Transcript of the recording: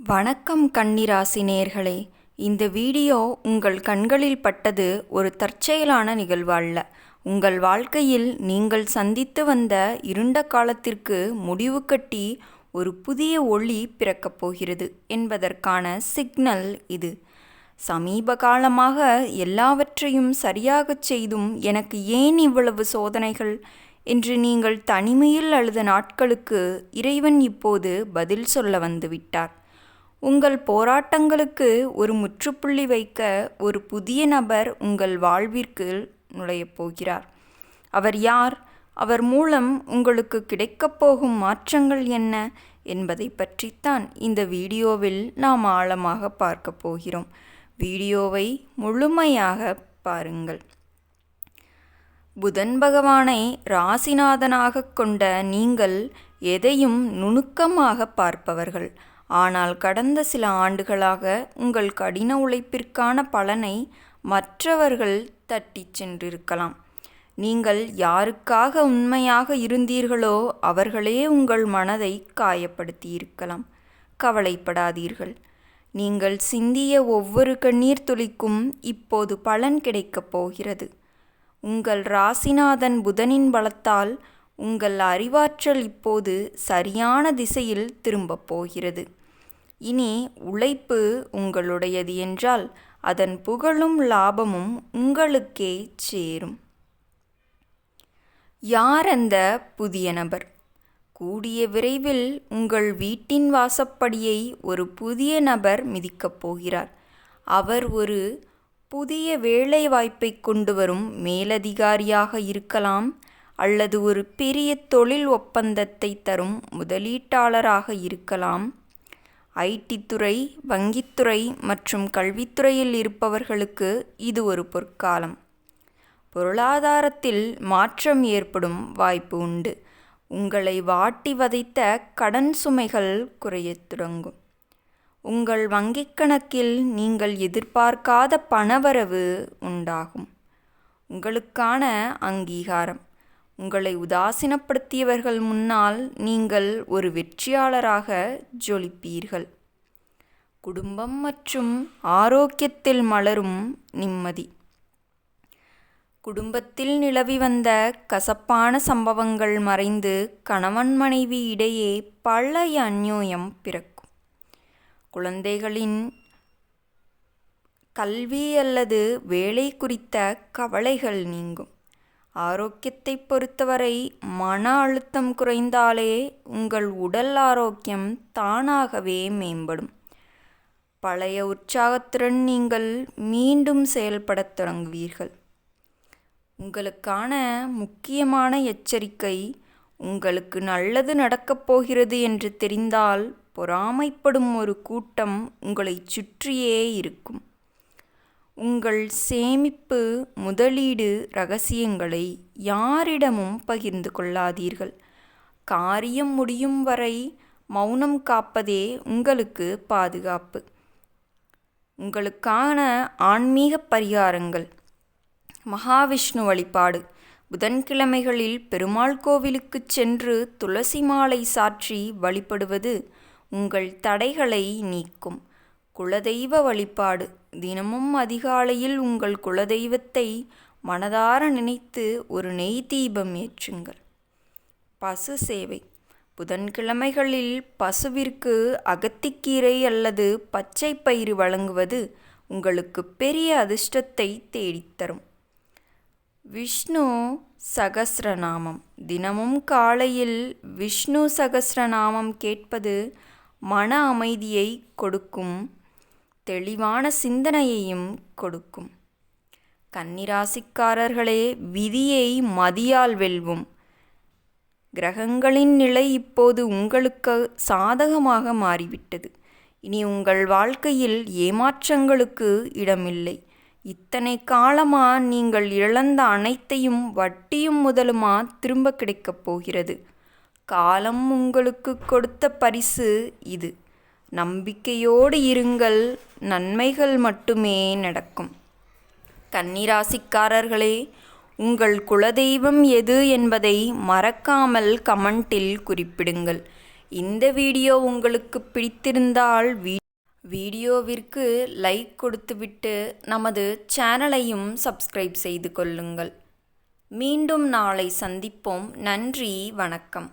வணக்கம் கன்னிராசி நேயர்களே. இந்த வீடியோ உங்கள் கண்களில் பட்டது ஒரு தற்செயலான நிகழ்வு அல்ல. உங்கள் வாழ்க்கையில் நீங்கள் சந்தித்து வந்த இருண்ட காலத்திற்கு முடிவு கட்டி ஒரு புதிய ஒளி பிறக்கப் போகிறது என்பதற்கான சிக்னல் இது. சமீப காலமாக எல்லாவற்றையும் சரியாகச் செய்தும் எனக்கு ஏன் இவ்வளவு சோதனைகள் என்று நீங்கள் தனிமையில் அழுத நாட்களுக்கு இறைவன் இப்போது பதில் சொல்ல வந்துவிட்டார். உங்கள் போராட்டங்களுக்கு ஒரு முற்றுப்புள்ளி வைக்க ஒரு புதிய நபர் உங்கள் வாழ்விற்கு நுழையப் போகிறார். அவர் யார்? அவர் மூலம் உங்களுக்கு கிடைக்கப் போகும் மாற்றங்கள் என்ன என்பதை பற்றித்தான் இந்த வீடியோவில் நாம் ஆழமாக பார்க்க போகிறோம். வீடியோவை முழுமையாக பாருங்கள். புதன் பகவானை ராசிநாதனாக கொண்ட நீங்கள் எதையும் நுணுக்கமாக பார்ப்பவர்கள். ஆனால் கடந்த சில ஆண்டுகளாக உங்கள் கடின உழைப்பிற்கான பலனை மற்றவர்கள் தட்டிச் சென்றிருக்கலாம். நீங்கள் யாருக்காக உண்மையாக இருந்தீர்களோ அவர்களே உங்கள் மனதை காயப்படுத்தியிருக்கலாம். கவலைப்படாதீர்கள். நீங்கள் சிந்திய ஒவ்வொரு கண்ணீர் துளிக்கும் இப்போது பலன் கிடைக்கப் போகிறது. உங்கள் ராசிநாதன் புதனின் பலத்தால் உங்கள் அறிவாற்றல் இப்போது சரியான திசையில் திரும்பப் போகிறது. இனி உழைப்பு உங்களுடையது என்றால் அதன் புகழும் லாபமும் உங்களுக்கே சேரும். யார் அந்த புதிய நபர்? கூடிய விரைவில் உங்கள் வீட்டின் வாசப்படியை ஒரு புதிய நபர் மிதிக்கப் போகிறார். அவர் ஒரு புதிய வேலை வாய்ப்பை கொண்டு வரும் மேலதிகாரியாக இருக்கலாம், அல்லது ஒரு பெரிய தொழில் ஒப்பந்தத்தை தரும் முதலீட்டாளராக இருக்கலாம். ஐடி துறை, வங்கித்துறை மற்றும் கல்வித்துறையில் இருப்பவர்களுக்கு இது ஒரு பொற்காலம். பொருளாதாரத்தில் மாற்றம் ஏற்படும் வாய்ப்பு உண்டு. உங்களை வாட்டி வதைத்த கடன் சுமைகள் குறையத் தொடங்கும். உங்கள் வங்கிக் கணக்கில் நீங்கள் எதிர்பார்க்காத பணவரவு உண்டாகும். உங்களுக்கான அங்கீகாரம். உங்களை உதாசீனப்படுத்தியவர்கள் முன்னால் நீங்கள் ஒரு வெற்றியாளராக ஜொலிப்பீர்கள். குடும்பம் மற்றும் ஆரோக்கியத்தில் மலரும் நிம்மதி. குடும்பத்தில் நிலவி வந்த கசப்பான சம்பவங்கள் மறைந்து கணவன் மனைவி இடையே பழைய அந்யோன்யம் பிறக்கும். குழந்தைகளின் கல்வி அல்லது வேலை குறித்த கவலைகள் நீங்கும். ஆரோக்கியத்தை பொறுத்தவரை மன அழுத்தம் குறைந்தாலே உங்கள் உடல் ஆரோக்கியம் தானாகவே மேம்படும். பழைய உற்சாகத்துடன் நீங்கள் மீண்டும் செயல்படத் தொடங்குவீர்கள். உங்களுக்கான முக்கியமான எச்சரிக்கை: உங்களுக்கு நல்லது நடக்கப் போகிறது என்று தெரிந்தால் பொறாமைப்படும் ஒரு கூட்டம் உங்களை சுற்றியே இருக்கும். உங்கள் சேமிப்பு, முதலீடு ரகசியங்களை யாரிடமும் பகிர்ந்து கொள்ளாதீர்கள். காரியம் முடியும் வரை மௌனம் காப்பதே உங்களுக்கு பாதுகாப்பு. உங்களுக்கான ஆன்மீக பரிகாரங்கள்: மகாவிஷ்ணு வழிபாடு. புதன்கிழமைகளில் பெருமாள் கோவிலுக்குச் சென்று துளசி மாலை சாற்றி வழிபடுவது உங்கள் தடைகளை நீக்கும். குலதெய்வ வழிபாடு. தினமும் அதிகாலையில் உங்கள் குலதெய்வத்தை மனதார நினைத்து ஒரு நெய் தீபம் ஏற்றுங்கள். பசு சேவை. புதன்கிழமைகளில் பசுவிற்கு அகத்திக்கீரை அல்லது பச்சை பயிறு வழங்குவது உங்களுக்கு பெரிய அதிர்ஷ்டத்தை தேடித்தரும். விஷ்ணு சகஸ்ரநாமம். தினமும் காலையில் விஷ்ணு சகஸ்ரநாமம் கேட்பது மன அமைதியை கொடுக்கும், தெளிவான சிந்தனையையும் கொடுக்கும். கன்னிராசிக்காரர்களே, விதியை மதியால் வெல்வோம். கிரகங்களின் நிலை இப்போது உங்களுக்கு சாதகமாக மாறிவிட்டது. இனி உங்கள் வாழ்க்கையில் ஏமாற்றங்களுக்கு இடமில்லை. இத்தனை காலமா நீங்கள் இழந்த அனைத்தையும் வட்டியும் முதலுமா திரும்ப கிடைக்கப் போகிறது. காலம் உங்களுக்கு கொடுத்த பரிசு இது. நம்பிக்கையோடு இருங்கள், நன்மைகள் மட்டுமே நடக்கும். கன்னிராசிக்காரர்களே, உங்கள் குலதெய்வம் எது என்பதை மறக்காமல் கமெண்டில் குறிப்பிடுங்கள். இந்த வீடியோ உங்களுக்கு பிடித்திருந்தால் வீடியோவிற்கு லைக் கொடுத்துவிட்டு நமது சேனலையும் சப்ஸ்கிரைப் செய்து கொள்ளுங்கள். மீண்டும் நாளை சந்திப்போம். நன்றி, வணக்கம்.